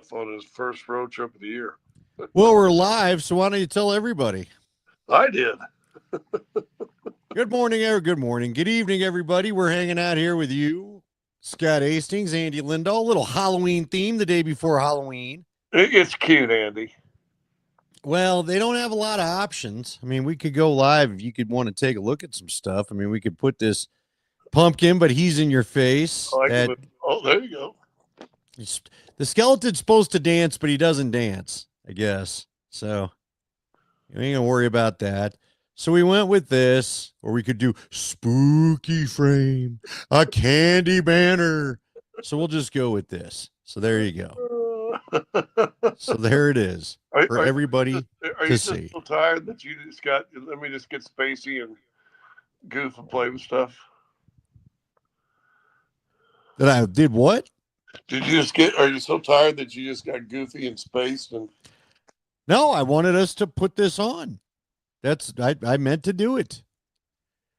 stuff on his first road trip of the year. Well, we're live, so why don't you tell everybody? I did. Good morning, good morning, good evening, everybody. We're hanging out here with you, Scott Hastings, Andy Lindahl. A little Halloween theme the day before Halloween. It's cute, Andy. Well, they don't have a lot of options. I mean, we could go live if you could want to take a look at some stuff. I mean, we could put this pumpkin, but he's in your face. There you go. The skeleton's supposed to dance, but he doesn't dance, I guess. So you ain't gonna worry about that. So we went with this, or we could do spooky frame, a candy banner. So we'll just go with this. So there you go. So there it is for everybody to see. So tired that you just got? Let me just get spacey and goof and play with stuff. That I did what? Did you just get? Are you so tired that you just got goofy and spaced? And no, I wanted us to put this on. I meant to do it.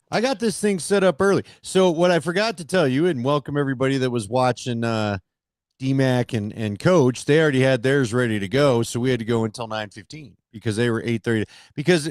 I got this thing set up early. So what I forgot to tell you, and welcome everybody that was watching DMAC and Coach, they already had theirs ready to go. So we had to go until 9:15 because they were 8:30. Because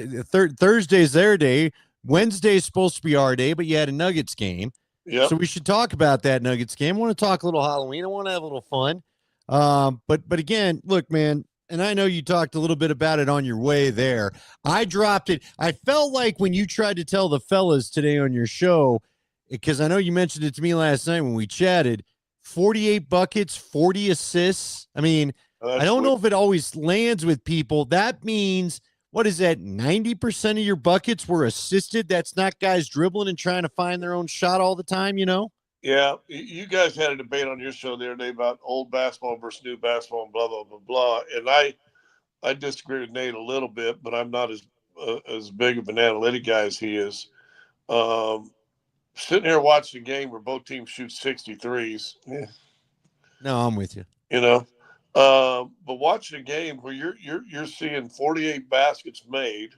Thursday's their day. Wednesday's supposed to be our day, but you had a Nuggets game. Yep. So we should talk about that Nuggets game. I want to talk a little Halloween. I want to have a little fun. But again, look, man, and I know you talked a little bit about it on your way there. I dropped it. I felt like when you tried to tell the fellas today on your show, because I know you mentioned it to me last night when we chatted, 48 buckets, 40 assists. I mean, I don't know if it always lands with people. That means, what is that, 90% of your buckets were assisted? That's not guys dribbling and trying to find their own shot all the time, you know? Yeah, you guys had a debate on your show the other day about old basketball versus new basketball and blah, blah, blah, blah. And I disagree with Nate a little bit, but I'm not as big of an analytic guy as he is. Sitting here watching a game where both teams shoot 63s. No, I'm with you. You know, but watching a game where you're seeing 48 baskets made,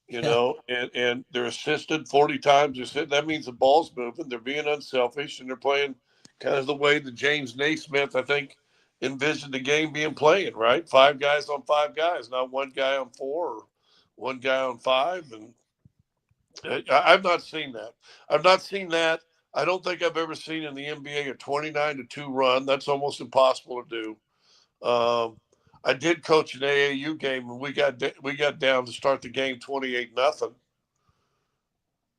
you know, and they're assisted 40 times. That means the ball's moving. They're being unselfish, and they're playing kind of the way that James Naismith, I think, envisioned the game being playing, right? 5 guys on 5 guys, not 1 guy on 4 or 1 guy on 5. And I've not seen that. I've not seen that. I don't think I've ever seen in the NBA a 29-2 run. That's almost impossible to do. I did coach an AAU game, and we got down to start the game 28-0,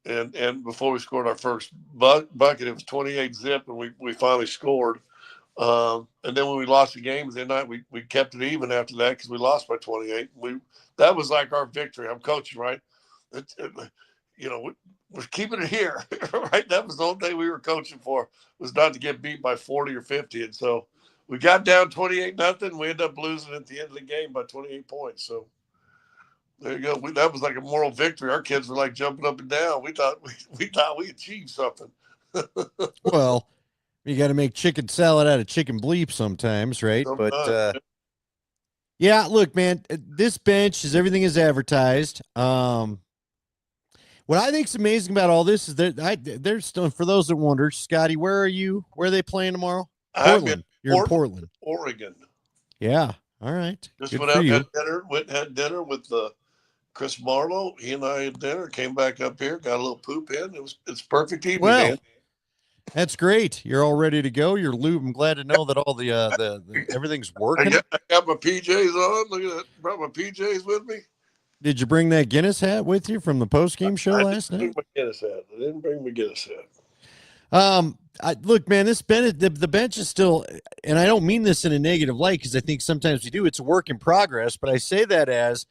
and before we scored our first bucket, it was 28-0, and we finally scored. And then when we lost the game the night, we kept it even after that because we lost by 28. That was like our victory. I'm coaching, right? We're keeping it here, right? That was the whole thing we were coaching for, was not to get beat by 40 or 50, and so. We got down 28-0. We ended up losing at the end of the game by 28 points. So there you go. That was like a moral victory. Our kids were like jumping up and down. We thought we achieved something. Well, you got to make chicken salad out of chicken bleep sometimes, right? But yeah, look, man, this bench is everything is advertised. What I think is amazing about all this is they're still, for those that wonder, Scotty, where are you? Where are they playing tomorrow? Portland. You're in Portland, Oregon. Yeah. All right. Just went out and had dinner with Chris Marlowe. He and I had dinner. Came back up here. Got a little poop in. It's perfect evening. Well, man. That's great. You're all ready to go. You're lube. I'm glad to know that all the everything's working. I got my PJs on. Look at that. Brought my PJs with me. Did you bring that Guinness hat with you from the post-game show last night? I didn't bring my Guinness hat. Look, man, this bench, the bench is still, and I don't mean this in a negative light because I think sometimes we do. It's a work in progress, but I say that as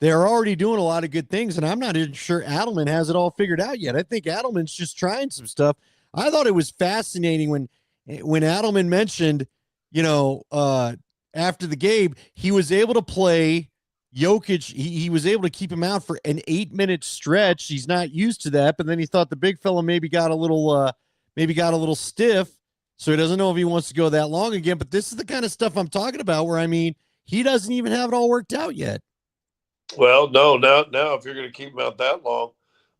they're already doing a lot of good things, and I'm not even sure Adelman has it all figured out yet. I think Adelman's just trying some stuff. I thought it was fascinating when Adelman mentioned, after the game, he was able to play Jokic. He was able to keep him out for an 8-minute stretch. He's not used to that, but then he thought the big fella maybe got a little stiff, so he doesn't know if he wants to go that long again. But this is the kind of stuff I'm talking about where, I mean, he doesn't even have it all worked out yet. Well, no, now if you're going to keep him out that long,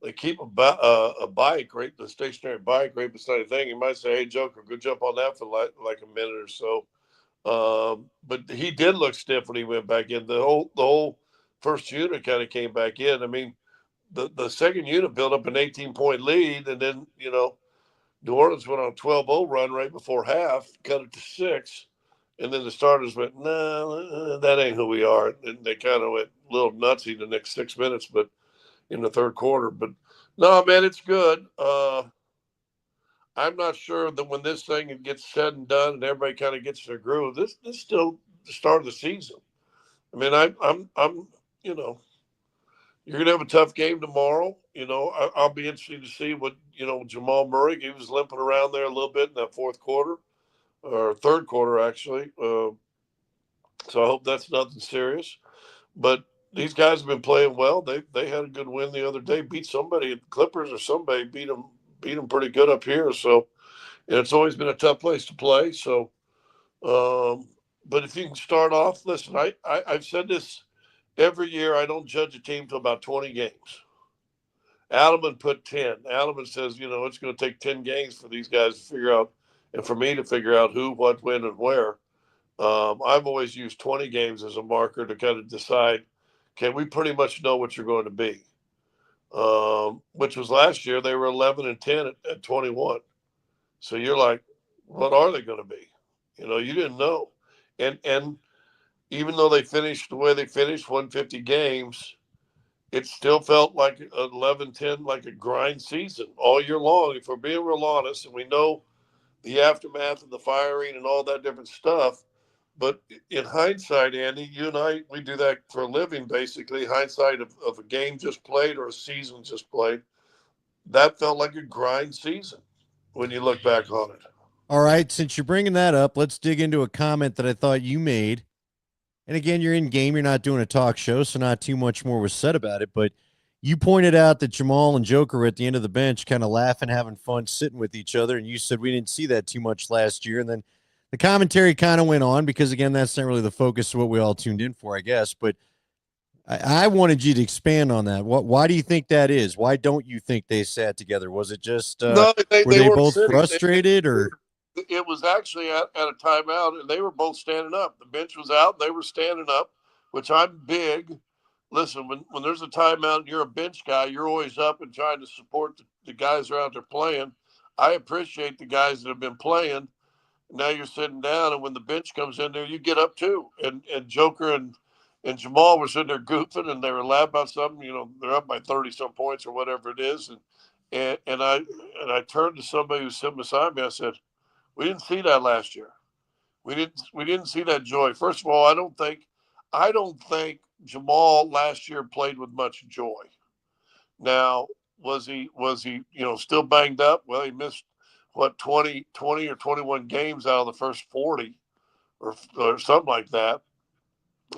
they keep a bike, right? The stationary bike right beside the thing. You might say, "Hey, Joker, good jump on that for like a minute or so." but he did look stiff when he went back in. The whole first unit kind of came back in. I mean, the second unit built up an 18-point lead, and then New Orleans went on a 12-0 run right before half, cut it to 6, and then the starters went, "No, that ain't who we are," and they kind of went a little nutsy the next 6 minutes, but in the third quarter. But no, man, it's good. I'm not sure that when this thing gets said and done and everybody kind of gets their groove, this is still the start of the season. I mean, I'm you know, you're gonna have a tough game tomorrow. I'll be interested to see what Jamal Murray. He was limping around there a little bit in that fourth quarter or third quarter actually. So I hope that's nothing serious. But these guys have been playing well. They had a good win the other day. Beat somebody, Clippers or somebody beat them pretty good up here. So and it's always been a tough place to play. So, but if you can start off, listen, I've said this every year. I don't judge a team till about 20 games. Adelman put 10. Adelman says, it's going to take 10 games for these guys to figure out, and for me to figure out who, what, when, and where. I've always used 20 games as a marker to kind of decide, okay, we pretty much know what you're going to be. Which was last year. They were 11-10 at 21. So you're like, what are they going to be? You didn't know. And even though they finished the way they finished, 150 games, it still felt like 11-10, like a grind season all year long. If we're being real honest, and we know the aftermath of the firing and all that different stuff, but in hindsight, Andy, you and I, we do that for a living, basically, hindsight of a game just played or a season just played. That felt like a grind season when you look back on it. All right, since you're bringing that up, let's dig into a comment that I thought you made. And again, you're in game, you're not doing a talk show, so not too much more was said about it. But you pointed out that Jamal and Joker were at the end of the bench, kind of laughing, having fun, sitting with each other. And you said we didn't see that too much last year. And then the commentary kind of went on because, again, that's not really the focus of what we all tuned in for, I guess. But I wanted you to expand on that. Why do you think that is? Why don't you think they sat together? Was it just No, were they they weren't both sitting. frustrated, or It was actually at a timeout, and they were both standing up. The bench was out, and they were standing up, which I'm big. Listen, when there's a timeout and you're a bench guy, you're always up and trying to support the guys that are out there playing. I appreciate the guys that have been playing. Now you're sitting down, and when the bench comes in there, you get up too. And Joker and Jamal were sitting there goofing, and they were laughing about something. They're up by 30 some points or whatever it is, and I turned to somebody who was sitting beside me. I said, we didn't see that last year. We didn't see that joy. First of all, I don't think Jamal last year played with much joy. Now, was he still banged up? Well, he missed what 20 or 21 games out of the first 40 or something like that.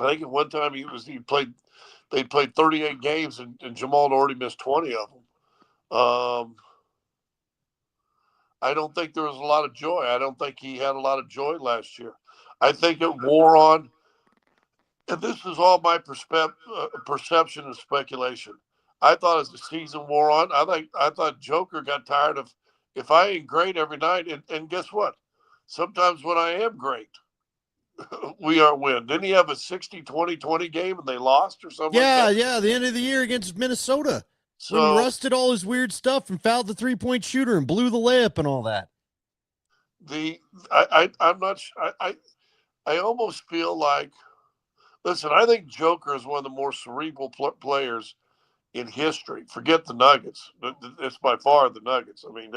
I think at one time they played 38 games and Jamal had already missed 20 of them. I don't think there was a lot of joy. I don't think he had a lot of joy last year. I think it wore on, and this is all my perception and speculation. I thought as the season wore on, I thought Joker got tired of if I ain't great every night, and guess what? Sometimes when I am great, we aren't win. Didn't he have a 60-20-20 game and they lost or something like that? yeah, the end of the year against Minnesota when So Russ did all his weird stuff and fouled the 3-point shooter and blew the layup and all that. I'm not. I almost feel like, listen, I think Joker is one of the more cerebral players in history. Forget the Nuggets. It's by far the Nuggets. I mean,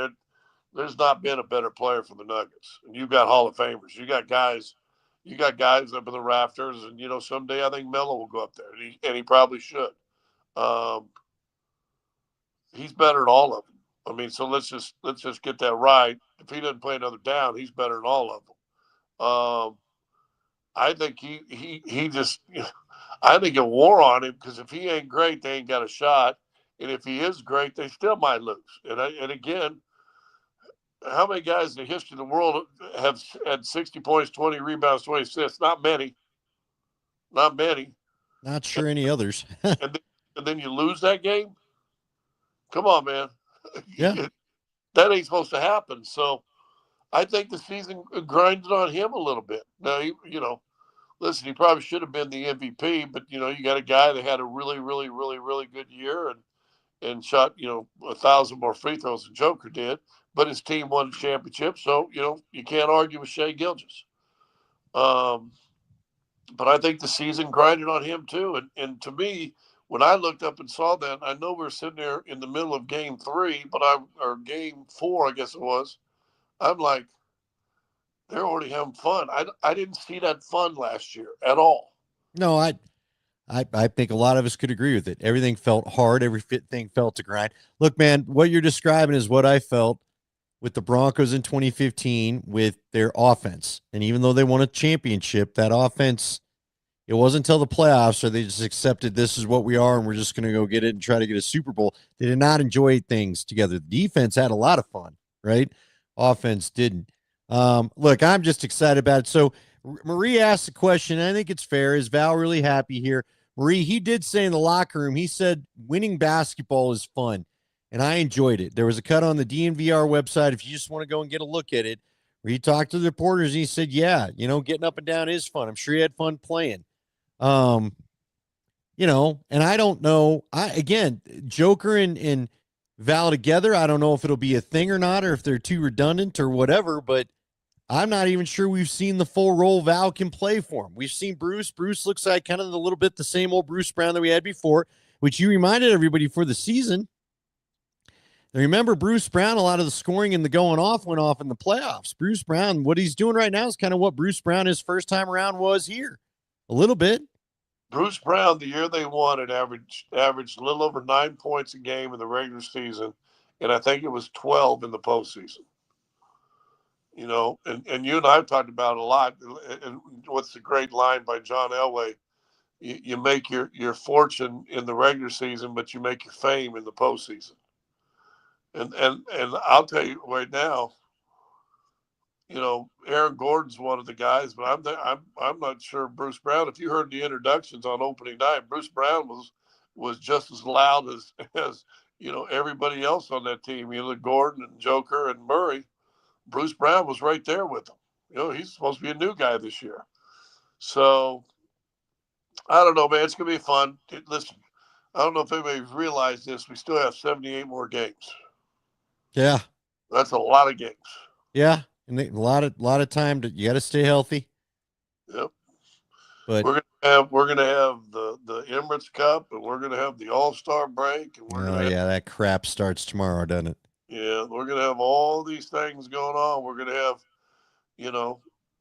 there's not been a better player for the Nuggets. And you've got Hall of Famers. You got guys up in the rafters, and someday I think Melo will go up there, and he probably should. Um, he's better than all of them. I mean, so let's just get that right. If he doesn't play another down, he's better than all of them. I think he just I think it wore on him because if he ain't great, they ain't got a shot, and if he is great, they still might lose. And again, how many guys in the history of the world have had 60 points, 20 rebounds, 20 assists? Not many. Not many. Not sure any others. And then you lose that game. Come on, man. Yeah. That ain't supposed to happen. So I think the season grinded on him a little bit. Now, listen, he probably should have been the MVP, but you got a guy that had a really, really, really, really good year and shot 1,000 more free throws than Joker did, but his team won the championship, so you can't argue with Shea Gilgeous. But I think the season grinded on him too, and to me, when I looked up and saw that, I know we were sitting there in the middle of Game 3, or Game 4, I guess it was. I'm like, they're already having fun. I didn't see that fun last year at all. No, I think a lot of us could agree with it. Everything felt hard. Everything felt to grind. Look, man, what you're describing is what I felt with the Broncos in 2015 with their offense. And even though they won a championship, that offense, it wasn't until the playoffs or they just accepted this is what we are and we're just going to go get it and try to get a Super Bowl. They did not enjoy things together. The defense had a lot of fun, right? Offense didn't. Look, I'm just excited about it. So Marie asked the question, and I think it's fair. Is Val really happy here? Marie, he did say in the locker room, he said winning basketball is fun, and I enjoyed it. There was a cut on the DNVR website if you just want to go and get a look at it, where he talked to the reporters, and he said, yeah, getting up and down is fun. I'm sure he had fun playing. And I don't know. Joker and Val together, I don't know if it'll be a thing or not, or if they're too redundant or whatever, but I'm not even sure we've seen the full role Val can play for him. We've seen Bruce. Bruce looks like kind of a little bit the same old Bruce Brown that we had before, which you reminded everybody for the season. Now, remember Bruce Brown, a lot of the scoring and the going off went off in the playoffs. Bruce Brown, what he's doing right now is kind of what Bruce Brown his first time around was here. A little bit. Bruce Brown, the year they won, it averaged a little over 9 points a game in the regular season, and I think it was 12 in the postseason. And you and I have talked about it a lot. And what's the great line by John Elway? You make your fortune in the regular season, but you make your fame in the postseason. And I'll tell you right now, Aaron Gordon's one of the guys, but I'm not sure Bruce Brown. If you heard the introductions on opening night, Bruce Brown was just as loud as everybody else on that team. Gordon and Joker and Murray. Bruce Brown was right there with him. He's supposed to be a new guy this year. So I don't know, man. It's gonna be fun. Listen, I don't know if anybody's realized this. We still have 78 more games. Yeah, that's a lot of games. Yeah. And a lot of time you got to stay healthy. Yep. But we're gonna have the Emirates Cup, and we're gonna have the All-Star break, and that crap starts tomorrow, doesn't it? Yeah, we're gonna have all these things going on. We're gonna have,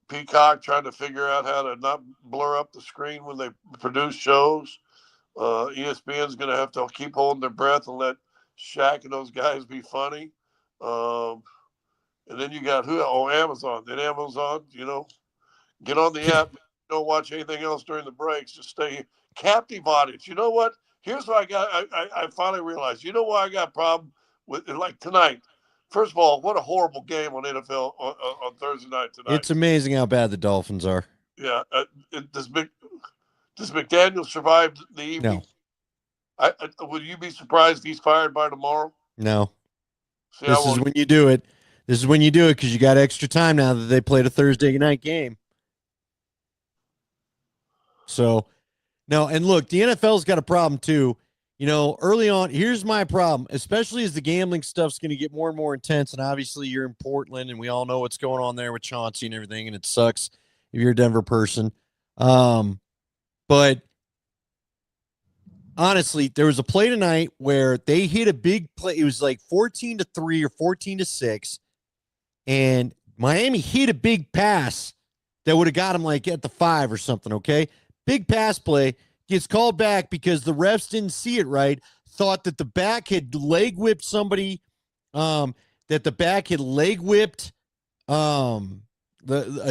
Peacock trying to figure out how to not blur up the screen when they produce shows. ESPN's gonna have to keep holding their breath and let Shaq and those guys be funny. And then you got Amazon. Then Amazon, get on the app. Don't watch anything else during the breaks. Just stay captive audience. You know what? Here's what I got. I finally realized. You know why I got a problem with like tonight? First of all, what a horrible game on NFL on Thursday night tonight. It's amazing how bad the Dolphins are. Yeah. Does McDaniel survive the evening? No. Would you be surprised if he's fired by tomorrow? No. This is when you do it. This is when you do it because you got extra time now that they played a Thursday night game. So, no, and look, the NFL's got a problem too. Early on, here's my problem, especially as the gambling stuff's going to get more and more intense. And obviously, you're in Portland, and we all know what's going on there with Chauncey and everything, and it sucks if you're a Denver person. But honestly, there was a play tonight where they hit a big play. It was like 14-3 or 14-6. And Miami hit a big pass that would have got him like at the 5 or something, okay? Big pass play gets called back because the refs didn't see it right, thought that the back had leg whipped somebody, a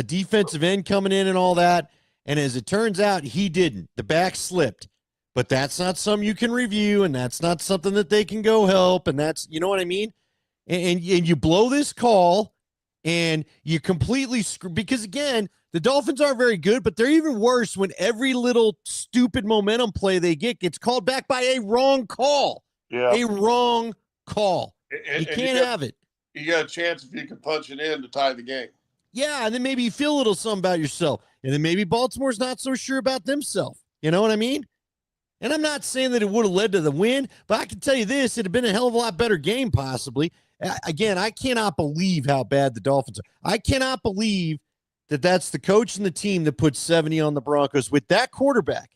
defensive end coming in and all that. And as it turns out, he didn't. The back slipped. But that's not something you can review, and that's not something that they can go help, and that's, you know what I mean? And you blow this call, and you completely screw, because again, the Dolphins aren't very good, but they're even worse when every little stupid momentum play they get gets called back by a wrong call. Yeah. A wrong call. You can't have it. You got a chance if you can punch it in to tie the game. Yeah, and then maybe you feel a little something about yourself. And then maybe Baltimore's not so sure about themselves. You know what I mean? And I'm not saying that it would have led to the win, but I can tell you this, it'd have been a hell of a lot better game possibly. Again, I cannot believe how bad the Dolphins are. I cannot believe that that's the coach and the team that put 70 on the Broncos with that quarterback.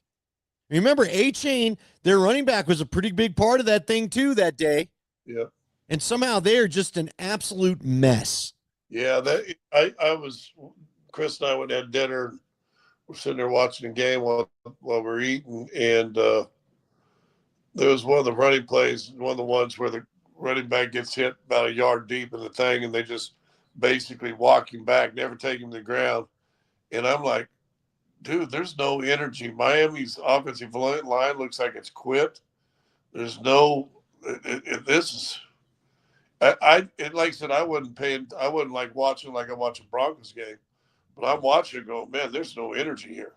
Remember, A-Chain, their running back, was a pretty big part of that thing too that day. Yeah. And somehow they're just an absolute mess. Yeah, Chris and I went to have dinner. We're sitting there watching the game while we're eating, and there was one of the running plays, one of the ones where the running back gets hit about a yard deep in the thing, and they just basically walk him back, never take him to the ground. And I'm like, dude, there's no energy. Miami's offensive line looks like it's quit. There's no this is. Like I said, I wouldn't like watching like I watch a Broncos game, but I'm watching it go, man, there's no energy here.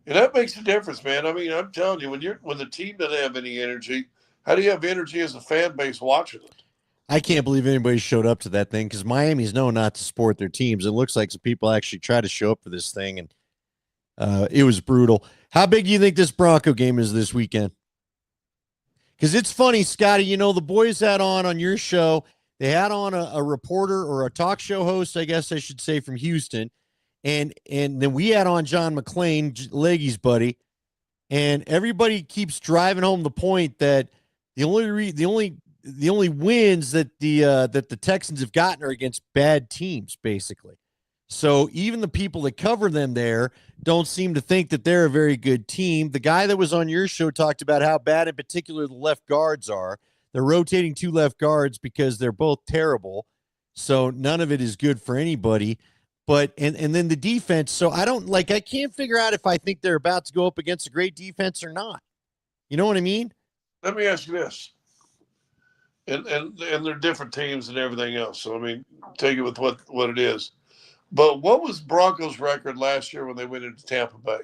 And that makes a difference, man. I mean, I'm telling you, when the team doesn't have any energy, how do you have energy as a fan base watching it? I can't believe anybody showed up to that thing because Miami's known not to support their teams. It looks like some people actually try to show up for this thing, and it was brutal. How big do you think this Bronco game is this weekend? Because it's funny, Scotty, you know, the boys had on your show, they had on a reporter or a talk show host, I guess I should say, from Houston. And then we had on John McClain, Leggy's buddy. And everybody keeps driving home the point that the only wins that the Texans have gotten are against bad teams, basically. So even the people that cover them there don't seem to think that they're a very good team. The guy that was on your show talked about how bad in particular the left guards are. They're rotating 2 left guards because they're both terrible. So none of it is good for anybody. But and then the defense. So I can't figure out if I think they're about to go up against a great defense or not. You know what I mean? Let me ask you this. And they're different teams and everything else. So I mean, take it with what it is. But what was Broncos' record last year when they went into Tampa Bay?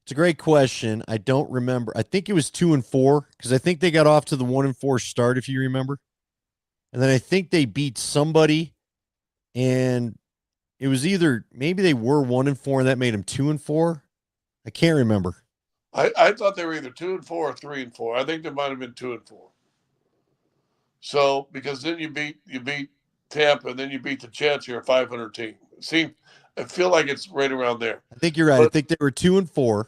It's a great question. I don't remember. I think it was 2-4 because I think they got off to the 1-4 start, if you remember. And then I think they beat somebody, and it was either maybe they were 1-4 and that made them 2-4. I can't remember. I thought they were either 2-4 or 3-4. I think they might have been 2-4. So because then you beat Tampa, and then you beat the Jets, you're a 500 team. I feel like it's right around there. I think you're right. I think they were 2-4.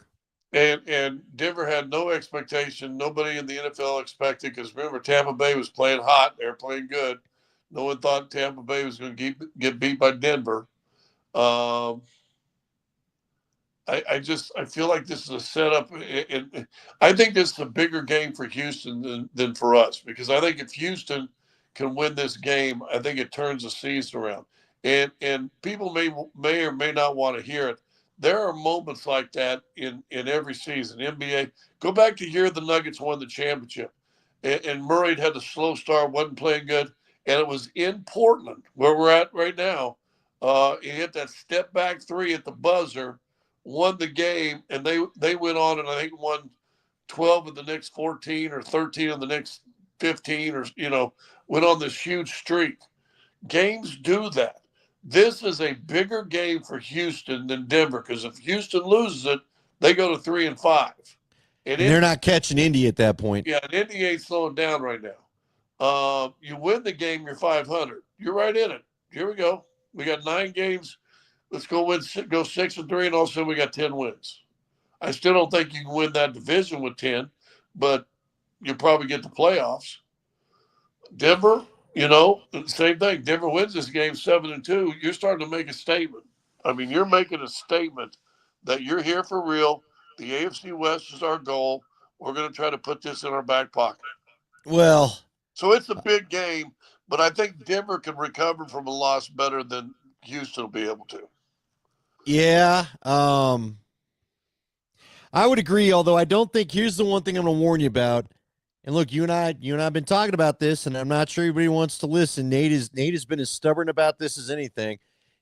And Denver had no expectation. Nobody in the NFL expected, because remember, Tampa Bay was playing hot. They were playing good. No one thought Tampa Bay was going to get beat by Denver. I feel like this is a setup. I think this is a bigger game for Houston than for us, because I think if Houston can win this game, I think it turns the season around. And people may or may not want to hear it. There are moments like that in every season. NBA, go back to year the Nuggets won the championship, and Murray had a slow start, wasn't playing good, and it was in Portland, where we're at right now. He hit that step back 3 at the buzzer, won the game, and they went on and I think won 12 of the next 14 or 13 of the next 15, or went on this huge streak. Games do that. This is a bigger game for Houston than Denver, because if Houston loses it, they go to 3-5. And they're not catching Indy at that point. Yeah, and Indy ain't slowing down right now. You win the game, you're 500. You're right in it. Here we go. We got 9 games. Let's go 6-3, and all of a sudden we got 10 wins. I still don't think you can win that division with 10, but you'll probably get the playoffs. Denver, same thing. Denver wins this game 7-2. You're starting to make a statement. I mean, you're making a statement that you're here for real. The AFC West is our goal. We're going to try to put this in our back pocket. Well, so it's a big game, but I think Denver can recover from a loss better than Houston will be able to. Yeah. I would agree, although I don't think, here's the one thing I'm going to warn you about. And look, you and I have been talking about this, and I'm not sure everybody wants to listen. Nate has been as stubborn about this as anything.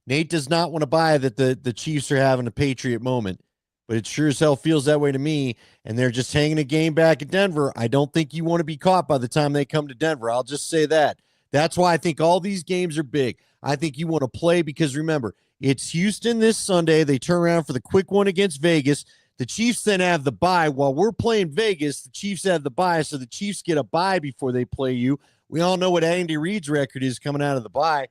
Nate does not want to buy that the Chiefs are having a Patriot moment, but it sure as hell feels that way to me. And they're just hanging a game back at Denver. I don't think you want to be caught by the time they come to Denver. I'll just say that. That's why I think all these games are big. I think you want to play, because remember, It's Houston this Sunday. They turn around for the quick one against Vegas. The Chiefs then have the bye. While we're playing Vegas, the Chiefs have the bye, so the Chiefs get a bye before they play you. We all know what Andy Reid's record is coming out of the bye.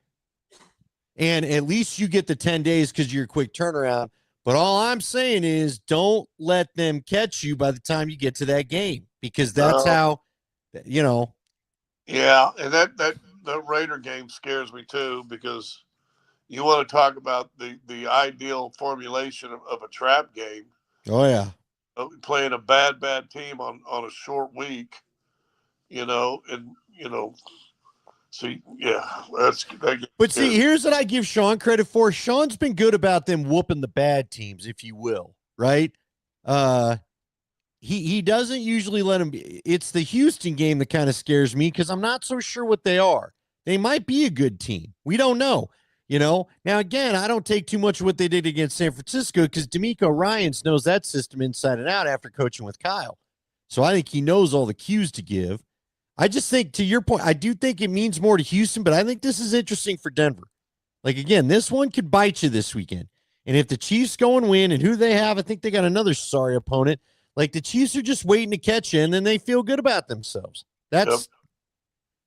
And at least you get the 10 days because you're a quick turnaround. But all I'm saying is don't let them catch you by the time you get to that game, because that's how, you know. Yeah, and that Raider game scares me too, because you want to talk about the ideal formulation of a trap game. Oh, yeah. Playing a bad team on a short week, see, yeah, But see, here's what I give Sean credit for. Sean's been good about them whooping the bad teams, if you will, right? He doesn't usually let them. It's the Houston game that kind of scares me because I'm not so sure what they are. They might be a good team. We don't know. Now, again, I don't take too much of what they did against San Francisco because D'Amico Ryans knows that system inside and out after coaching with Kyle. So I think he knows all the cues to give. I just think, to your point, I do think it means more to Houston, but I think this is interesting for Denver. Like, again, this one could bite you this weekend. And if the Chiefs go and win, and who they have, I think they got another sorry opponent. Like, the Chiefs are just waiting to catch you, and then they feel good about themselves. That's,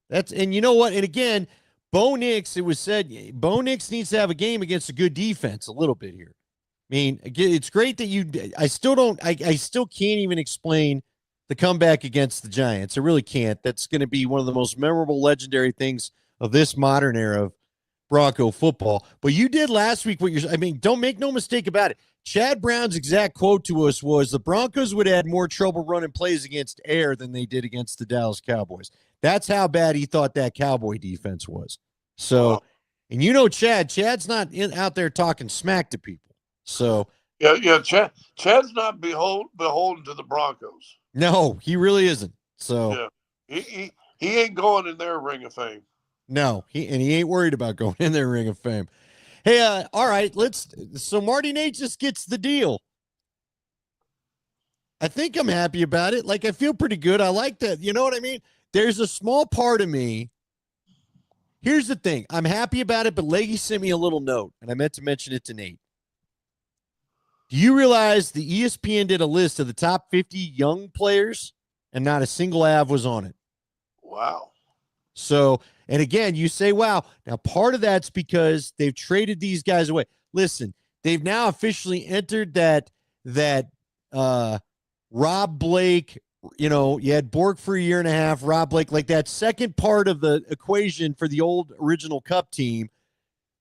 and you know what? And again, Bo Nix, it was said, Bo Nix needs to have a game against a good defense a little bit here. I mean, again, it's great that I still can't even explain the comeback against the Giants. I really can't. That's going to be one of the most memorable, legendary things of this modern era of Bronco football. But you did last week don't make no mistake about it. Chad Brown's exact quote to us was the Broncos would have had more trouble running plays against air than they did against the Dallas Cowboys. That's how bad he thought that Cowboy defense was. So, and Chad's not out there talking smack to people. So, yeah, Chad's not beholden to the Broncos. No, he really isn't. So, yeah, he ain't going in their Ring of Fame. No, he ain't worried about going in their Ring of Fame. Hey, all right, so Marty Necas gets the deal. I think I'm happy about it. Like, I feel pretty good. I like that. You know what I mean? There's a small part of me. Here's the thing. I'm happy about it, but Leggy sent me a little note, and I meant to mention it to Nate. Do you realize the ESPN did a list of the top 50 young players, and not a single Av was on it? Wow. So, and again, you say, wow. Now, part of that's because they've traded these guys away. Listen, they've now officially entered that Rob Blake, you had Bork for a year and a half, Rob Blake, like that second part of the equation for the old original Cup team,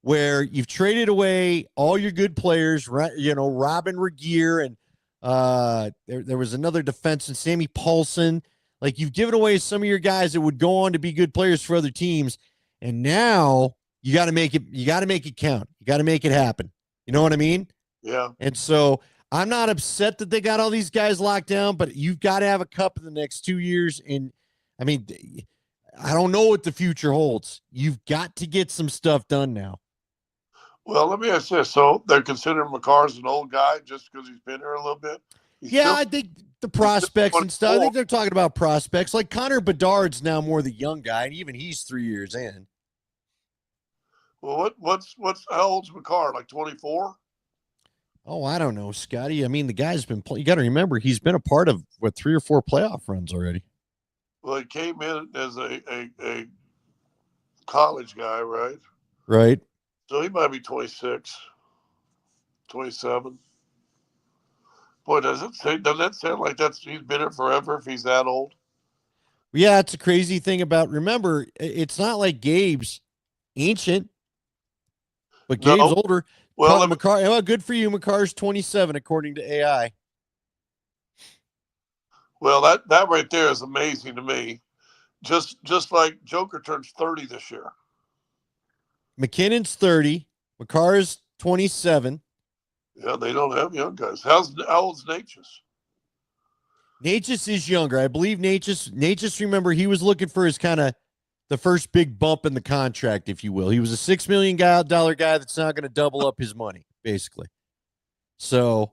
where you've traded away all your good players, Robin Regier, and there was another defenseman, Sammy Paulson. Like, you've given away some of your guys that would go on to be good players for other teams, and now you got to make it. You got to make it count. You got to make it happen. You know what I mean? Yeah. And so I'm not upset that they got all these guys locked down, but you've got to have a cup in the next 2 years. And I mean, I don't know what the future holds. You've got to get some stuff done now. Well, let me ask this. So they're considering McCarr's an old guy just because he's been here a little bit? I think the prospects and stuff. I think they're talking about prospects. Like Connor Bedard's now more the young guy, and even he's 3 years in. Well, how old's McCarr? Like 24? Oh, I don't know, Scotty. I mean, the guy's been you got to remember, he's been a part of 3 or 4 playoff runs already. Well, he came in as a college guy, right? Right. So he might be 26, 27. Boy, doesn't that sound like he's been here forever if he's that old? Yeah, it's a crazy thing about, remember, it's not like Gabe's ancient, but Gabe's older. Well, McCarr, good for you. McCarr's 27, according to AI. Well, that right there is amazing to me. Just like Joker turns 30 this year. McKinnon's 30. McCarr's 27. Yeah, they don't have young guys. How old's Necas? Necas is younger. I believe Necas, remember, he was looking for his kind of the first big bump in the contract, if you will. He was a $6 million guy that's not going to double up his money, basically. So,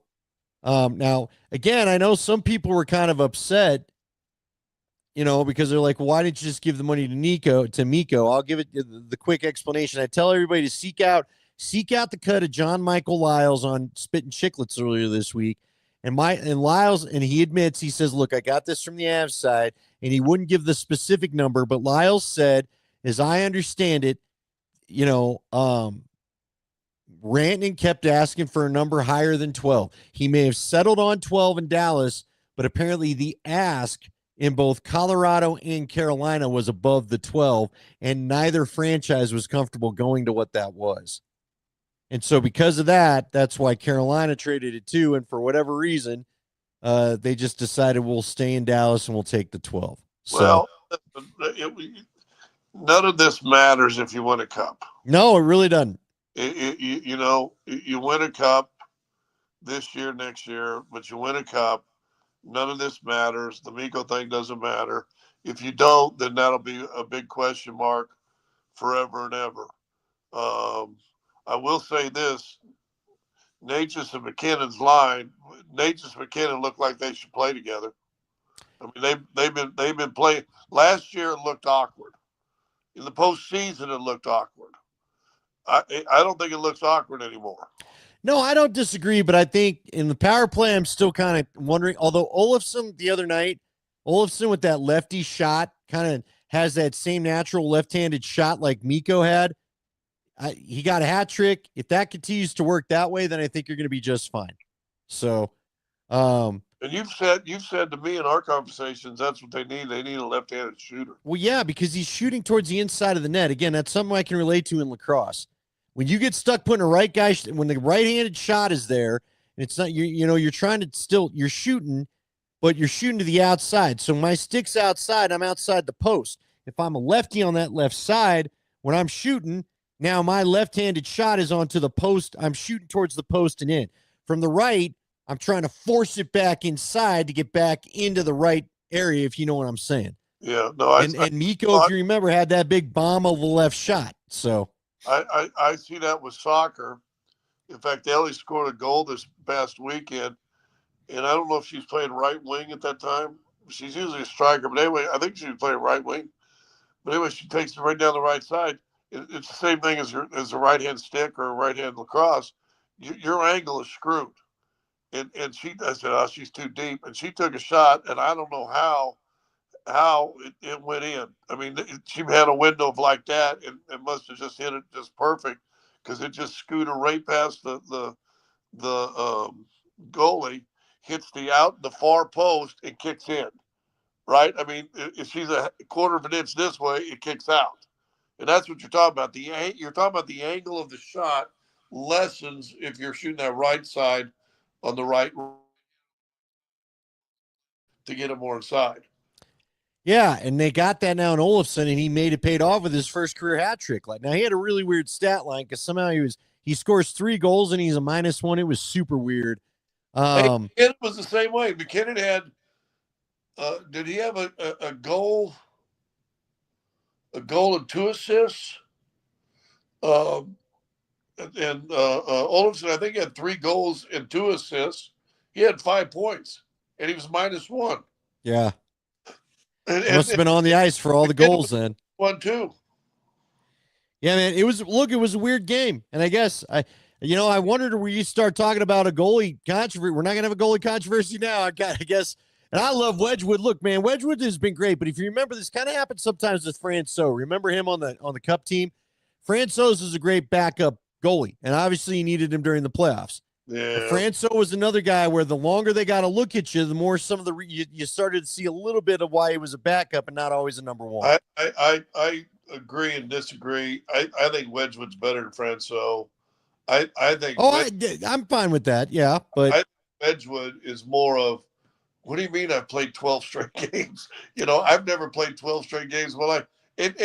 now, again, I know some people were kind of upset, because they're like, well, why didn't you just give the money to Miko? I'll give it the quick explanation. I tell everybody to seek out seek out the cut of John Michael Lyles on Spittin' Chicklets earlier this week. And Lyles, and he admits, he says, look, I got this from the Avs side, and he wouldn't give the specific number, but Lyles said, as I understand it, Rantanen kept asking for a number higher than 12. He may have settled on 12 in Dallas, but apparently the ask in both Colorado and Carolina was above the 12, and neither franchise was comfortable going to what that was. And so because of that, that's why Carolina traded it too. And for whatever reason, they just decided we'll stay in Dallas and we'll take the 12. Well, none of this matters if you win a cup. No, it really doesn't. You win a cup this year, next year, but you win a cup. None of this matters. The Mikko thing doesn't matter. If you don't, then that'll be a big question mark forever and ever. I will say this: Necas and McKinnon's line. Necas and McKinnon look like they should play together. I mean, they've been playing. Last year it looked awkward. In the postseason, it looked awkward. I don't think it looks awkward anymore. No, I don't disagree, but I think in the power play, I'm still kind of wondering. Although Olofsson the other night, with that lefty shot kind of has that same natural left-handed shot like Mikko had. He got a hat trick. If that continues to work that way, then I think you're going to be just fine. So, and you've said to me in our conversations that's what they need. They need a left-handed shooter. Well, yeah, because he's shooting towards the inside of the net. Again, that's something I can relate to in lacrosse. When you get stuck putting a right guy, when the right-handed shot is there, and it's not you're trying to you're shooting, but you're shooting to the outside. So my stick's outside. I'm outside the post. If I'm a lefty on that left side, when I'm shooting. Now my left-handed shot is onto the post. I'm shooting towards the post and in. From the right, I'm trying to force it back inside to get back into the right area, if you know what I'm saying. Yeah, no. And Mikko, if you remember, had that big bomb of the left shot. So I see that with soccer. In fact, Ellie scored a goal this past weekend, and I don't know if she's playing right wing at that time. She's usually a striker, but anyway, I think she was playing right wing. But anyway, she takes it right down the right side. It's the same thing as a right-hand stick or a right-hand lacrosse. Your angle is screwed. And I said, oh, she's too deep. And she took a shot, and I don't know how it went in. I mean, she had a window of like that, and it must have just hit it just perfect because it just scooted right past the goalie, hits the far post, and kicks in. Right? I mean, if she's a quarter of an inch this way, it kicks out. And that's what you're talking about. You're talking about the angle of the shot lessens if you're shooting that right side on the right to get it more inside. Yeah, and they got that now in Olofsson, and he made it paid off with his first career hat trick. Like now, he had a really weird stat line because somehow he scores 3 goals and he's a -1. It was super weird. McKinnon was the same way. McKinnon had. Did he have a goal? A goal and 2 assists. And Olofsson, I think, had 3 goals and 2 assists. He had 5 points, and he was -1. Yeah. And must have been on the ice for all the goals then. 1-2. Yeah, man. It was a weird game. And I guess I wondered where you start talking about a goalie controversy. We're not going to have a goalie controversy now. I guess. And I love Wedgwood. Look, man, Wedgwood has been great. But if you remember, this kind of happens sometimes with Francouz. Remember him on the Cup team? Francouz is a great backup goalie, and obviously you needed him during the playoffs. Yeah. Francouz was another guy where the longer they got to look at you, the more some of you started to see a little bit of why he was a backup and not always a number one. I agree and disagree. I think Wedgwood's better than Francouz. I think. I'm fine with that. Yeah, but I think Wedgwood is more of. What do you mean I've played 12 straight games? I've never played 12 straight games. Well, and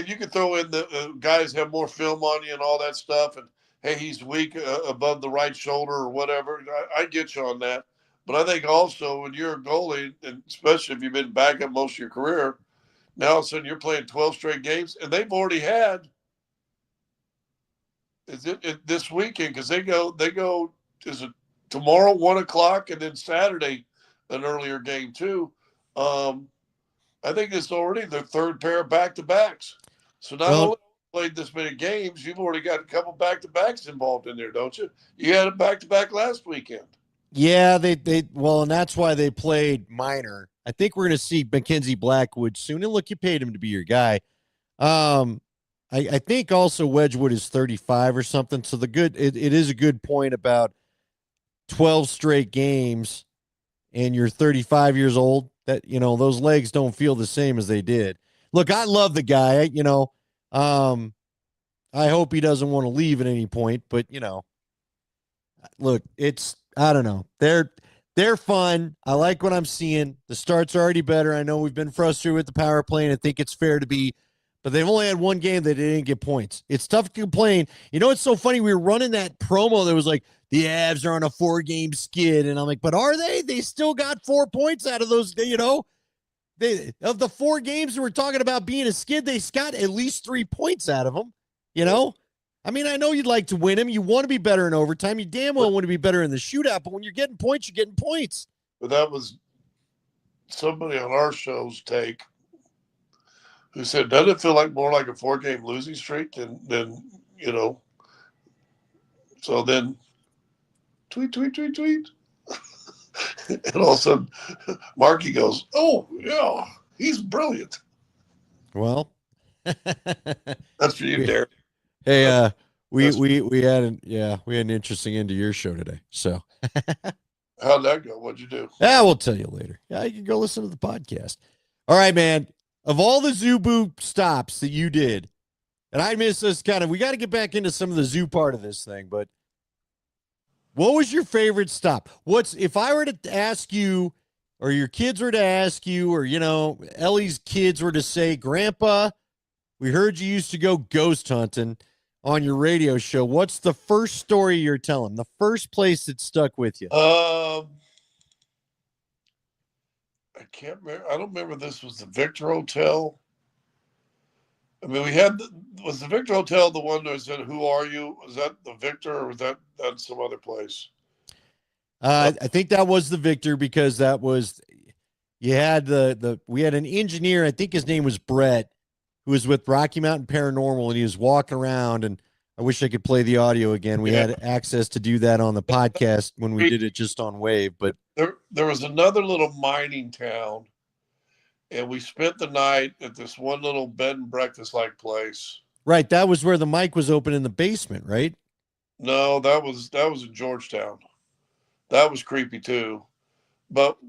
you can throw in the guys have more film on you and all that stuff. And, hey, he's weak above the right shoulder or whatever. I get you on that. But I think also when you're a goalie, and especially if you've been backup most of your career, now all of a sudden you're playing 12 straight games. And they've already had this weekend because they go, is it tomorrow, 1 o'clock, and then Saturday, an earlier game too. I think it's already their 3rd pair of back-to-backs. So not only played this many games, you've already got a couple back-to-backs involved in there, don't you? You had a back-to-back last weekend. Yeah, well, and that's why they played minor. I think we're going to see Mackenzie Blackwood soon. And look, you paid him to be your guy. Um, I think also Wedgwood is 35 or something. So it is a good point about 12 straight games and you're 35 years old. That those legs don't feel the same as they did. Look, I love the guy. I hope he doesn't want to leave at any point. But look, I don't know. They're fun. I like what I'm seeing. The starts are already better. I know we've been frustrated with the power play, and I think it's fair to be, but they've only had one game that they didn't get points. It's tough to complain. It's so funny. We were running that promo that was like, the Avs are on a 4-game skid, and I'm like, but are they? They still got 4 points out of those, of the 4 games that we're talking about being a skid, they got at least 3 points out of them, I mean, I know you'd like to win him. You want to be better in overtime. You damn well want to be better in the shootout. But when you're getting points, you're getting points. But that was somebody on our show's take who said, doesn't it feel like more like a 4-game losing streak than So then tweet. And all of a sudden, Marky goes, oh, yeah, he's brilliant. Well, that's for you, Derek. Hey, we had an interesting end to your show today. So how'd that go? What'd you do? Yeah, we'll tell you later. Yeah, you can go listen to the podcast. All right, man. Of all the Zubu stops that you did, and I miss this we got to get back into some of the zoo part of this thing, but what was your favorite stop? If I were to ask you, or your kids were to ask you, or Ellie's kids were to say, Grandpa, we heard you used to go ghost hunting on your radio show. What's the first story you're telling? The first place that stuck with you? I can't remember. I don't remember. This was the Victor Hotel. I mean, was the Victor Hotel the one that said, "Who are you?" Was that the Victor, or was that some other place? I think that was the Victor, because that was, you had we had an engineer. I think his name was Brett, who was with Rocky Mountain Paranormal, and he was walking around, and I wish I could play the audio again. We had access to do that on the podcast when we did it just on Wave, but there was another little mining town, and we spent the night at this one little bed and breakfast like place. Right, that was where the mic was open in the basement, right? No, that was in Georgetown. That was creepy too, but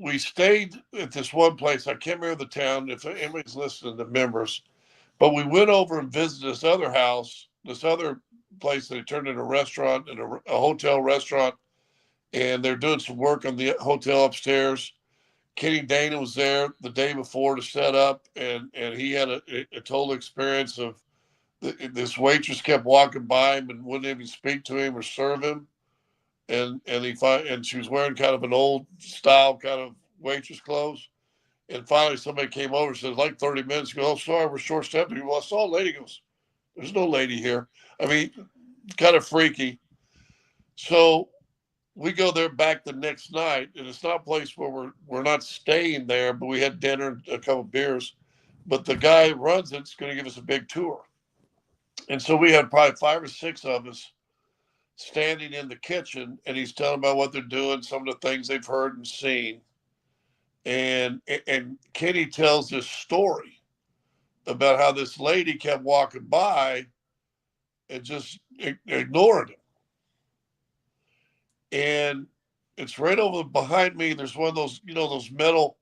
we stayed at this one place. I can't remember the town. If anybody's listening, the members, but we went over and visited this other house, this other place that they turned into a restaurant and a hotel restaurant, and they're doing some work on the hotel upstairs. Kenny Dana was there the day before to set up, and he had a total experience of this waitress kept walking by him and wouldn't even speak to him or serve him, and she was wearing kind of an old style kind of waitress clothes. And finally, somebody came over and said, like 30 minutes ago, oh, sorry, we're short stepped. Well, I saw a lady. He goes, there's no lady here. I mean, kind of freaky. So we go there back the next night, and it's not a place where we're not staying there, but we had dinner and a couple of beers. But the guy who runs it's going to give us a big tour. And so we had probably 5 or 6 of us standing in the kitchen, and he's telling about what they're doing, some of the things they've heard and seen. And Kenny tells this story about how this lady kept walking by and just ignored him. And it's right over behind me. There's one of those, those metal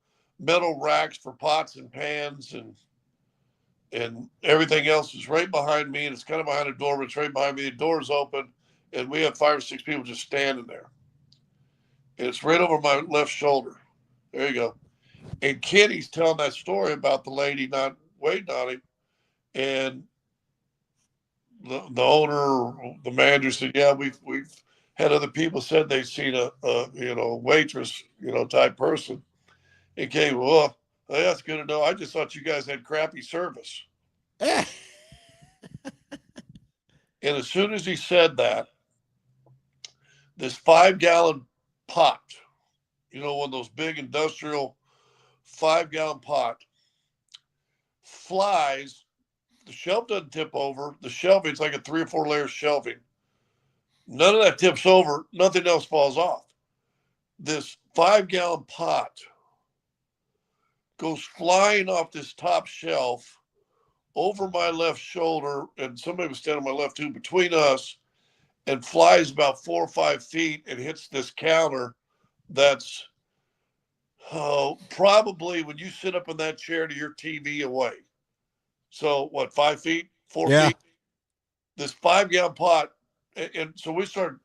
racks for pots and pans and everything else is right behind me. And it's kind of behind a door, but it's right behind me. The door's open, and we have 5 or 6 people just standing there. And it's right over my left shoulder. There you go. And Kenny's telling that story about the lady not waiting on him. And the owner, the manager said, yeah, we've had other people said they've seen a waitress, type person. And Kenny, well, that's good to know. I just thought you guys had crappy service. And as soon as he said that, this 5-gallon pot, one of those big industrial 5-gallon pot, flies The shelf doesn't tip over. The shelving, it's like a 3 or 4 layer shelving. None of that tips over. Nothing else falls off. This 5-gallon pot goes flying off this top shelf over my left shoulder, and somebody was standing on my left too, between us, and flies about 4 or 5 feet and hits this counter that's probably when you sit up in that chair to your TV away. So what, 5 feet, 4 Yeah. feet? This 5-gallon pot, and so we started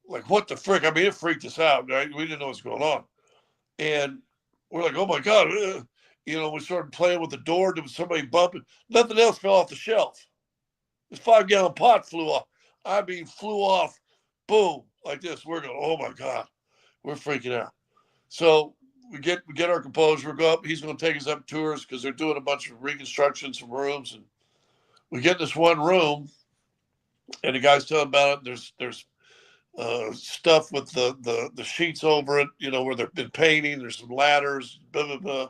like, what the frick? I mean, it freaked us out. Right? We didn't know what's going on, and we're like, oh my god, we started playing with the door. There was somebody bumping. Nothing else fell off the shelf. This 5-gallon pot flew off. I mean, flew off, boom, like this. We're going, oh my god, we're freaking out. So we get our composure. We go up. He's going to take us up tours because they're doing a bunch of reconstructions of rooms, and we get in this one room, and the guy's telling about it. There's stuff with the sheets over it, where they've been painting. There's some ladders, blah blah blah,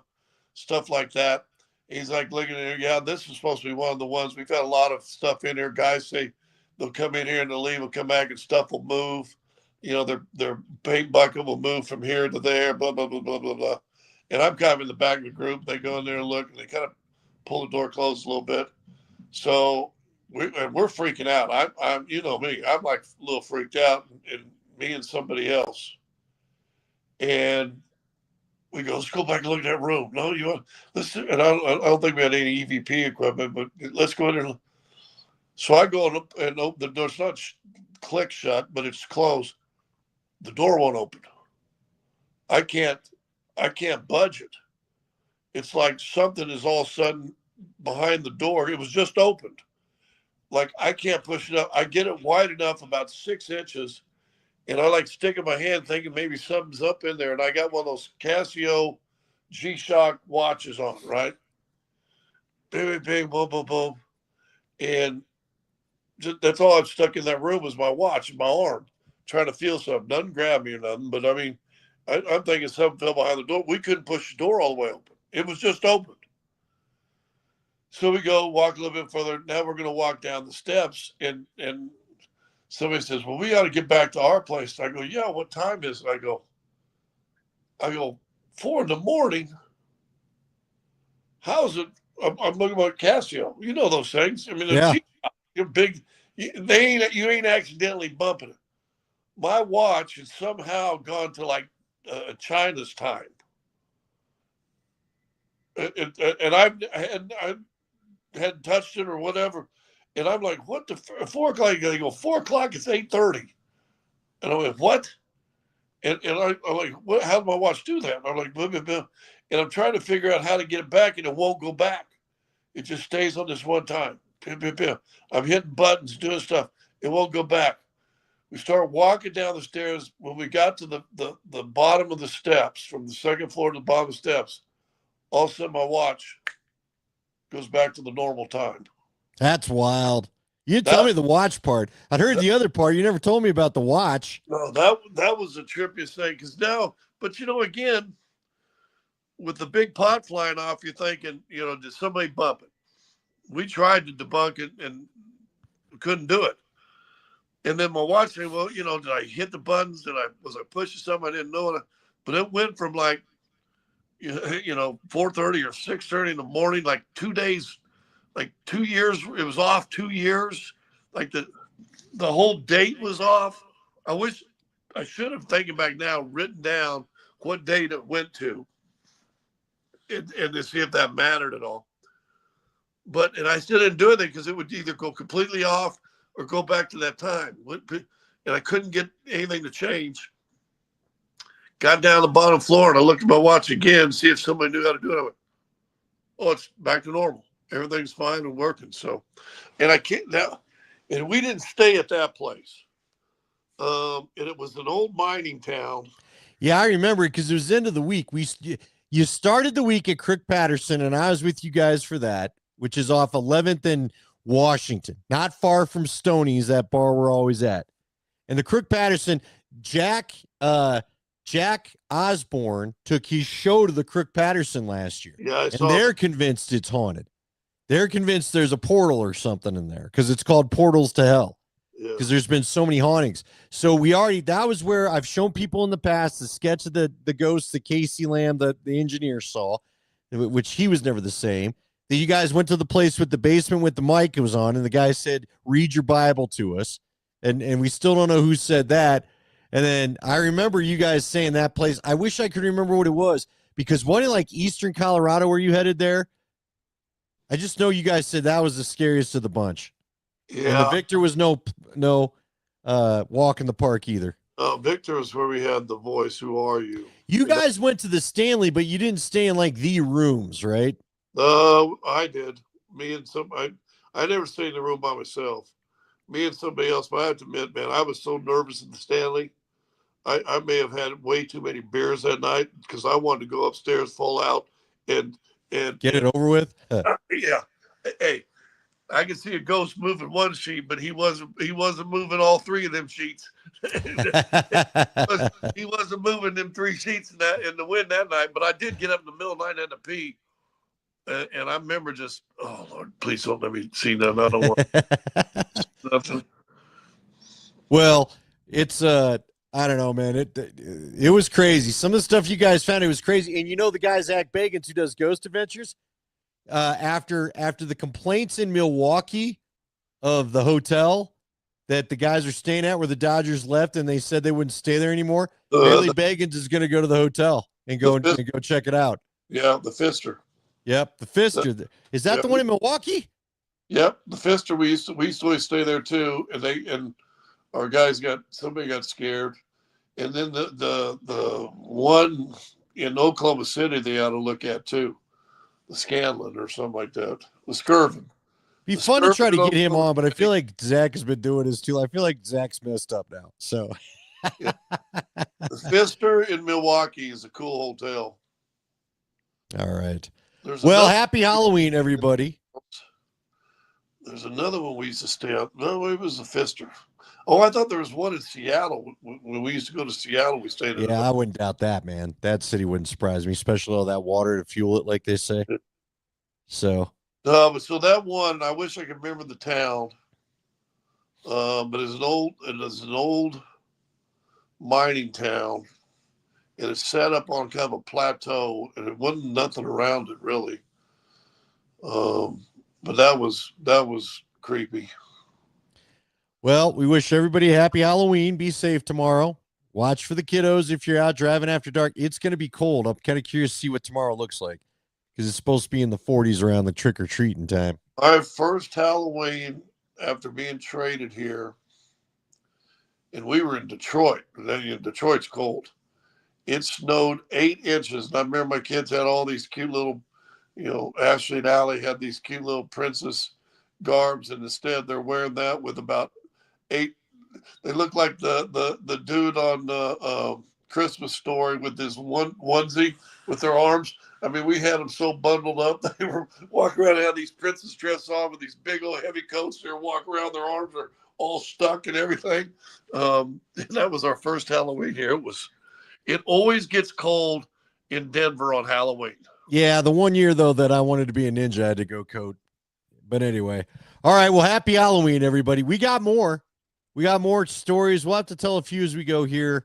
stuff like that. He's like looking at it. Yeah, this is supposed to be one of the ones. We've had a lot of stuff in here. Guys say they'll come in here and they'll leave, will come back and stuff will move. Their paint bucket will move from here to there, blah, blah, blah, blah, blah, blah. And I'm kind of in the back of the group. They go in there and look, and they kind of pull the door closed a little bit. So we're freaking out. I'm me, I'm like a little freaked out, and me and somebody else. And we go, let's go back and look at that room. No, you want, listen, and I don't think we had any EVP equipment, but let's go in there. So I go and open the door. It's not click shut, but it's closed. The door won't open. I can't budge it. It's like something is all of a sudden behind the door. It was just opened. Like I can't push it up. I get it wide enough, about 6 inches, and I like sticking my hand thinking maybe something's up in there. And I got one of those Casio G-Shock watches on, right? Bing, bing, bing, boom, boom, boom. And that's all I've stuck in that room was my watch in my arm, trying to feel something. Doesn't grab me or nothing, but I mean, I'm thinking something fell behind the door. We couldn't push the door all the way open. It was just opened. So we go walk a little bit further. Now we're going to walk down the steps, and somebody says, well, we got to get back to our place. I go, yeah, what time is it? I go, 4 in the morning. How's it? I'm looking at Casio. You know those things. I mean, Yeah. you're big. You ain't accidentally bumping it. My watch has somehow gone to like China's time. And I hadn't touched it or whatever. And I'm like, what the 4 o'clock? They go, 4 o'clock, it's 8:30. And I went, what? And I'm like, what? How did my watch do that? And I'm like, blah, blah, blah. And I'm trying to figure out how to get it back, and it won't go back. It just stays on this one time. I'm hitting buttons, doing stuff. It won't go back. We start walking down the stairs. When we got to the bottom of the steps, from the second floor to the bottom of the steps, all of a sudden my watch goes back to the normal time. That's wild. You didn't tell me the watch part. I'd heard the other part. You never told me about the watch. No, that was the trippiest thing. Because now, but again, with the big pot flying off, you're thinking, did somebody bump it? We tried to debunk it and couldn't do it. And then my watch said, well, did I hit the buttons? Was I pushing something I didn't know? But it went from like, 4:30 or 6:30 in the morning, like 2 days, like 2 years. It was off 2 years. Like the whole date was off. I wish I should have, thinking back now, written down what date it went to and to see if that mattered at all. And I still didn't do anything because it would either go completely off or go back to that time. And I couldn't get anything to change. Got down the bottom floor and I looked at my watch again to see if somebody knew how to do it. I went, oh, it's back to normal. Everything's fine and working. So, and I can't now, and we didn't stay at that place. And it was an old mining town. Yeah, I remember it because it was the end of the week. You started the week at Crick Patterson, and I was with you guys for that, which is off 11th and Washington, not far from Stoney's, that bar we're always at. And the Crick Patterson, Jack Osborne took his show to the Crick Patterson last year. Yeah, and they're convinced it's haunted. They're convinced there's a portal or something in there because it's called Portals to Hell. Yeah. Because there's been so many hauntings. So that was where I've shown people in the past the sketch of the ghost that Casey Lamb, the engineer, saw, which he was never the same. That you guys went to the place with the basement with the mic was on, and the guy said, "Read your Bible to us," and we still don't know who said that. And then I remember you guys saying that place. I wish I could remember what it was because one in like Eastern Colorado where you headed there. I just know you guys said that was the scariest of the bunch. Yeah. And the Victor was no walk in the park either. Victor is where we had the voice. Who are you? You guys went to the Stanley, but you didn't stay in like the rooms, right? I did. Me and I never stayed in the room by myself. Me and somebody else. But I have to admit, man, I was so nervous at the Stanley. I may have had way too many beers that night because I wanted to go upstairs full out and get it over with. Yeah. Hey, I could see a ghost moving one sheet, but he wasn't moving all three of them sheets. He wasn't moving them three sheets in the wind that night. But I did get up in the middle of the night and had to pee. And I remember just, oh Lord, please don't let me see that. I don't want nothing. Well, it's I don't know, man. It was crazy. Some of the stuff you guys found, it was crazy. And you know the guy Zach Bagans who does Ghost Adventures, after the complaints in Milwaukee of the hotel that the guys are staying at where the Dodgers left and they said they wouldn't stay there anymore, Bailey Bagans is going to go to the hotel and go check it out. Yeah, the Fister. Yep, the Fister. Is that the one in Milwaukee? Yep, the Fister. We used to always stay there too, and our guys somebody got scared, and then the one in Oklahoma City they ought to look at too, the Scanlon or something like that, the Skirvin. Be fun to try to get him on, but I feel like Zach has been doing his too. I feel like Zach's messed up now. So, yeah. The Fister in Milwaukee is a cool hotel. All right. Well, happy Halloween, everybody. There's another one we used to stay at. No, it was the Fister. Oh, I thought there was one in Seattle. When we used to go to Seattle, we stayed in. Yeah, I wouldn't doubt that, man. That city wouldn't surprise me, especially all that water to fuel it, like they say. So. But so that one, I wish I could remember the town. But it's an old mining town, and it's set up on kind of a plateau, and it wasn't nothing around it really. But that was creepy. Well, we wish everybody a happy Halloween. Be safe tomorrow. Watch for the kiddos if you're out driving after dark. It's going to be cold. I'm kind of curious to see what tomorrow looks like because it's supposed to be in the 40s around the trick-or-treating time. My first Halloween after being traded here, and we were in Detroit. Detroit's cold. It snowed 8 inches, and I remember my kids had all these cute little, Ashley and Allie had these cute little princess garbs, and instead they're wearing that with about 8. They look like the dude on the Christmas Story with this one onesie with their arms. I mean, we had them so bundled up. They were walking around and had these princess dress on with these big old heavy coats. They were walking around, their arms are all stuck and everything. And that was our first Halloween here. It always gets cold in Denver on Halloween. Yeah, the one year, though, that I wanted to be a ninja, I had to go coat. But anyway. All right, well, happy Halloween, everybody. We got more. We got more stories. We'll have to tell a few as we go here.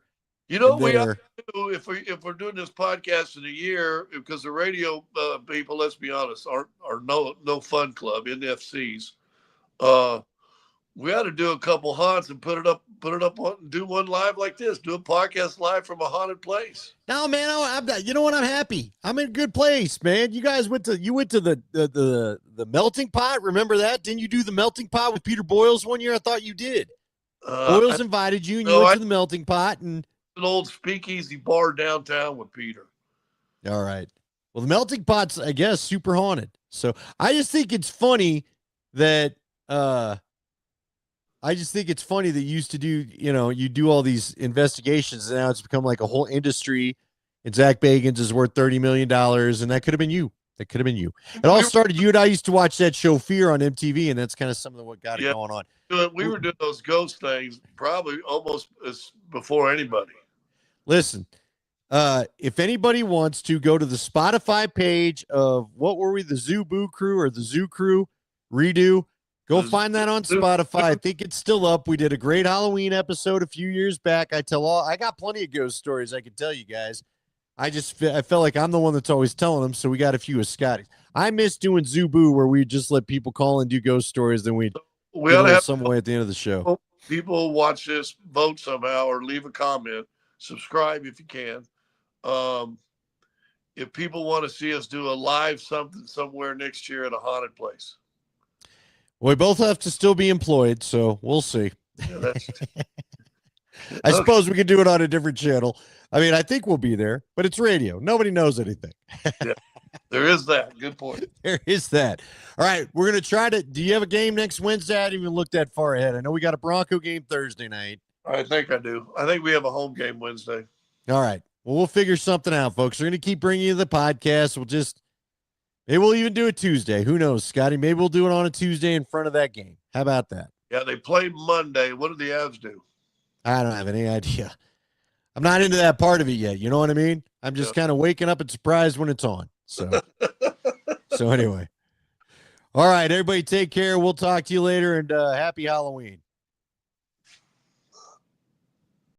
We have to do, if we're doing this podcast in a year, because the radio people, let's be honest, are no fun club, NFCs. We ought to do a couple haunts and put it up on, do one live like this, do a podcast live from a haunted place. No, man, you know what? I'm happy. I'm in a good place, man. You guys went to the melting pot. Remember that? Didn't you do the melting pot with Peter Boyles one year? I thought you did. Boyles invited you, and you went to the melting pot, and an old speakeasy bar downtown with Peter. All right. Well, the melting pot's, I guess, super haunted. So I just think it's funny that you used to do, you do all these investigations, and now it's become like a whole industry, and Zach Bagans is worth $30 million, and that could have been you. It all started, you and I used to watch that show Fear on MTV, and that's kind of some of what got it going on. We were doing those ghost things probably almost as before anybody. Listen, If anybody wants to go to the Spotify page of what were we, the Zoo Boo Crew or the Zoo Crew redo, go find that on Spotify. I think it's still up. We did a great Halloween episode a few years back. I got plenty of ghost stories I could tell you guys. I felt like I'm the one that's always telling them, so we got a few of Scotty's. I miss doing Zoo Boo where we just let people call and do ghost stories, then we'd We give ought a to little have some way at the end of the show. people watch this, vote somehow, or leave a comment. Subscribe if you can. If people want to see us do a live something somewhere next year at a haunted place. We both have to still be employed, so we'll see. Yeah, I suppose we could do it on a different channel. I mean, I think we'll be there, but it's radio. Nobody knows anything. Yeah, there is that. Good point. There is that. All right, we're going to try to. Do you have a game next Wednesday? I didn't even look that far ahead. I know we got a Bronco game Thursday night. I think I do. I think we have a home game Wednesday. All right. Well, we'll figure something out, folks. We're going to keep bringing you the podcast. Maybe we'll even do it Tuesday. Who knows, Scotty? Maybe we'll do it on a Tuesday in front of that game. How about that? Yeah, they play Monday. What do the Avs do? I don't have any idea. I'm not into that part of it yet. You know what I mean? I'm just kind of waking up and surprised when it's on. So anyway. All right, everybody take care. We'll talk to you later, and happy Halloween.